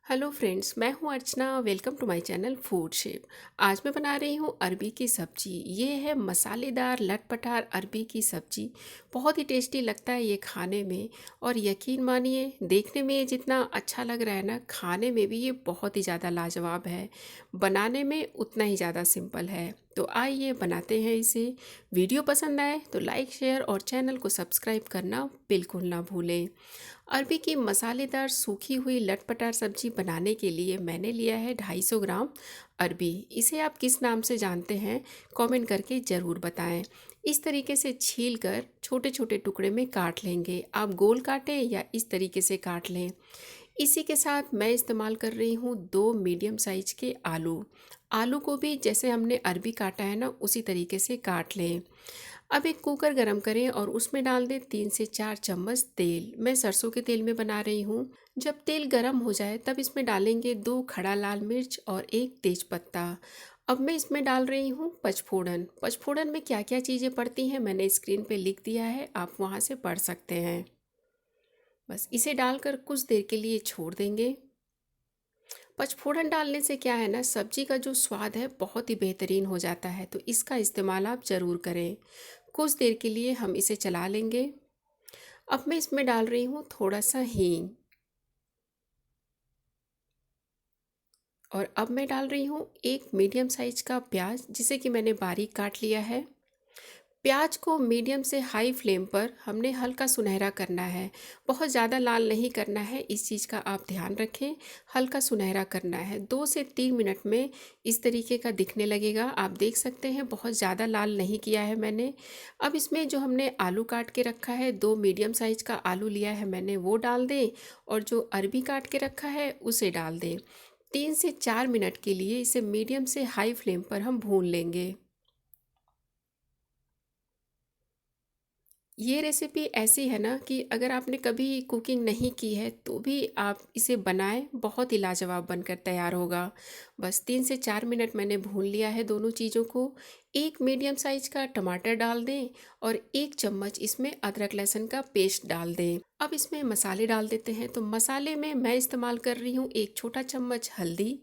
Hello friends, मैं हूं Archana. Welcome to my channel food shape. आज मैं बना रही हूं अरबी की सब्जी। ये है मसालेदार लटपटार अरबी की सब्जी। बहुत ही टेस्टी लगता है ये खाने में। और यकीन मानिए, देखने में ये जितना अच्छा लग रहा है ना, खाने में भी ये बहुत ही ज़्यादा लाजवाब है। बनाने में उतना ही ज़्यादा सिंपल है। तो आइए बनाते हैं इसे। वीडियो पसंद आए तो लाइक शेयर और चैनल को सब्सक्राइब करना बिल्कुल ना भूलें। अरबी की मसालेदार सूखी हुई लटपटार सब्जी बनाने के लिए मैंने लिया है 250 ग्राम अरबी। इसे आप किस नाम से जानते हैं, कमेंट करके ज़रूर बताएं। इस तरीके से छील कर छोटे छोटे टुकड़े में काट लेंगे। आप गोल काटें या इस तरीके से काट लें। इसी के साथ मैं इस्तेमाल कर रही हूँ 2 मीडियम साइज के आलू। आलू को भी जैसे हमने अरबी काटा है ना, उसी तरीके से काट लें। अब एक कुकर गरम करें और उसमें डाल दें 3 से 4 चम्मच तेल। मैं सरसों के तेल में बना रही हूँ। जब तेल गरम हो जाए तब इसमें डालेंगे 2 खड़ा लाल मिर्च और 1 तेज पत्ता। अब मैं इसमें डाल रही हूँ पचफोड़न। पचफोड़न में क्या क्या चीज़ें पड़ती हैं मैंने स्क्रीन पे लिख दिया है, आप वहाँ से पढ़ सकते हैं। बस इसे डालकर कुछ देर के लिए छोड़ देंगे। पचफोड़न डालने से क्या है ना, सब्जी का जो स्वाद है बहुत ही बेहतरीन हो जाता है। तो इसका इस्तेमाल आप ज़रूर करें। कुछ देर के लिए हम इसे चला लेंगे। अब मैं इसमें डाल रही हूँ थोड़ा सा हींग। और अब मैं डाल रही हूँ 1 मीडियम साइज का प्याज, जिसे कि मैंने बारीक काट लिया है। प्याज को मीडियम से हाई फ्लेम पर हमने हल्का सुनहरा करना है। बहुत ज़्यादा लाल नहीं करना है, इस चीज़ का आप ध्यान रखें। हल्का सुनहरा करना है। 2 से 3 मिनट में इस तरीके का दिखने लगेगा। आप देख सकते हैं बहुत ज़्यादा लाल नहीं किया है मैंने। अब इसमें जो हमने आलू काट के रखा है, 2 मीडियम साइज का आलू लिया है मैंने, वो डाल दें। और जो अरबी काट के रखा है उसे डाल दें। 3 से 4 मिनट के लिए इसे मीडियम से हाई फ्लेम पर हम भून लेंगे। ये रेसिपी ऐसी है ना कि अगर आपने कभी कुकिंग नहीं की है तो भी आप इसे बनाएं, बहुत ही लाजवाब बनकर तैयार होगा। बस 3 से 4 मिनट मैंने भून लिया है दोनों चीज़ों को। 1 मीडियम साइज का टमाटर डाल दें और 1 चम्मच इसमें अदरक लहसुन का पेस्ट डाल दें। अब इसमें मसाले डाल देते हैं। तो मसाले में मैं इस्तेमाल कर रही हूँ 1 छोटा चम्मच हल्दी,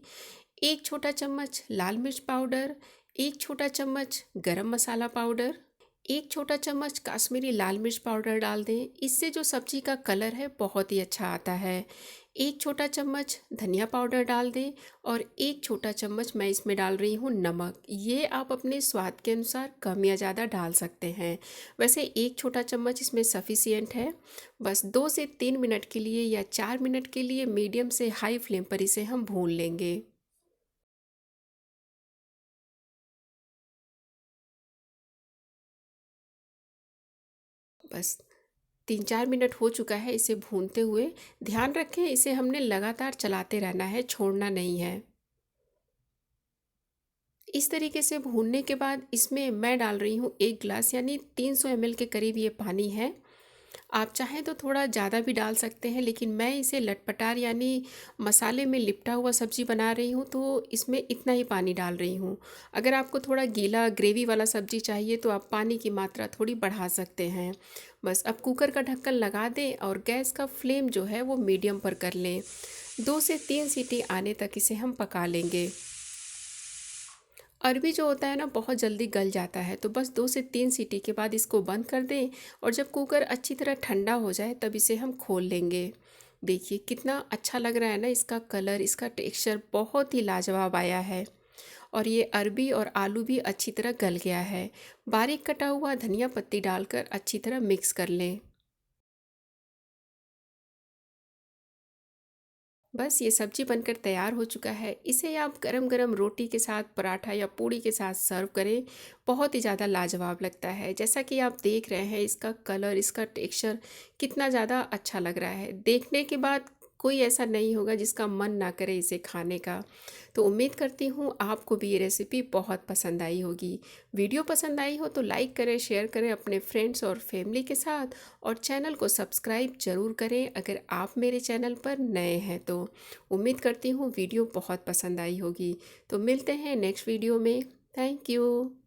1 छोटा चम्मच लाल मिर्च पाउडर, 1 छोटा चम्मच गरम मसाला पाउडर, 1 छोटा चम्मच काश्मीरी लाल मिर्च पाउडर डाल दें। इससे जो सब्जी का कलर है बहुत ही अच्छा आता है। 1 छोटा चम्मच धनिया पाउडर डाल दें। और 1 छोटा चम्मच मैं इसमें डाल रही हूँ नमक। ये आप अपने स्वाद के अनुसार कम या ज़्यादा डाल सकते हैं। वैसे 1 छोटा चम्मच इसमें सफिशियंट है। बस 2 से 3 मिनट के लिए या 4 मिनट के लिए मीडियम से हाई फ्लेम पर इसे हम भून लेंगे। बस 3 4 मिनट हो चुका है इसे भूनते हुए। ध्यान रखें, इसे हमने लगातार चलाते रहना है, छोड़ना नहीं है। इस तरीके से भूनने के बाद इसमें मैं डाल रही हूँ 1 गिलास यानी 300 ml के करीब ये पानी है। आप चाहें तो थोड़ा ज़्यादा भी डाल सकते हैं, लेकिन मैं इसे लटपटार यानी मसाले में लिपटा हुआ सब्जी बना रही हूँ तो इसमें इतना ही पानी डाल रही हूँ। अगर आपको थोड़ा गीला ग्रेवी वाला सब्जी चाहिए तो आप पानी की मात्रा थोड़ी बढ़ा सकते हैं। बस अब कुकर का ढक्कन लगा दें और गैस का फ्लेम जो है वो मीडियम पर कर लें। 2 से 3 सीटी आने तक इसे हम पका लेंगे। अरबी जो होता है ना, बहुत जल्दी गल जाता है। तो बस 2 से 3 सीटी के बाद इसको बंद कर दें। और जब कुकर अच्छी तरह ठंडा हो जाए तब इसे हम खोल लेंगे। देखिए कितना अच्छा लग रहा है ना, इसका कलर, इसका टेक्सचर बहुत ही लाजवाब आया है। और ये अरबी और आलू भी अच्छी तरह गल गया है। बारीक कटा हुआ धनिया पत्ती डालकर अच्छी तरह मिक्स कर लें। बस ये सब्जी बनकर तैयार हो चुका है। इसे आप गरम गरम रोटी के साथ, पराठा या पूड़ी के साथ सर्व करें। बहुत ही ज़्यादा लाजवाब लगता है। जैसा कि आप देख रहे हैं, इसका कलर, इसका टेक्सचर कितना ज़्यादा अच्छा लग रहा है। देखने के बाद कोई ऐसा नहीं होगा जिसका मन ना करे इसे खाने का। तो उम्मीद करती हूँ आपको भी ये रेसिपी बहुत पसंद आई होगी। वीडियो पसंद आई हो तो लाइक करें, शेयर करें अपने फ्रेंड्स और फैमिली के साथ। और चैनल को सब्सक्राइब ज़रूर करें अगर आप मेरे चैनल पर नए हैं तो। उम्मीद करती हूँ वीडियो बहुत पसंद आई होगी। तो मिलते हैं नेक्स्ट वीडियो में। Thank you.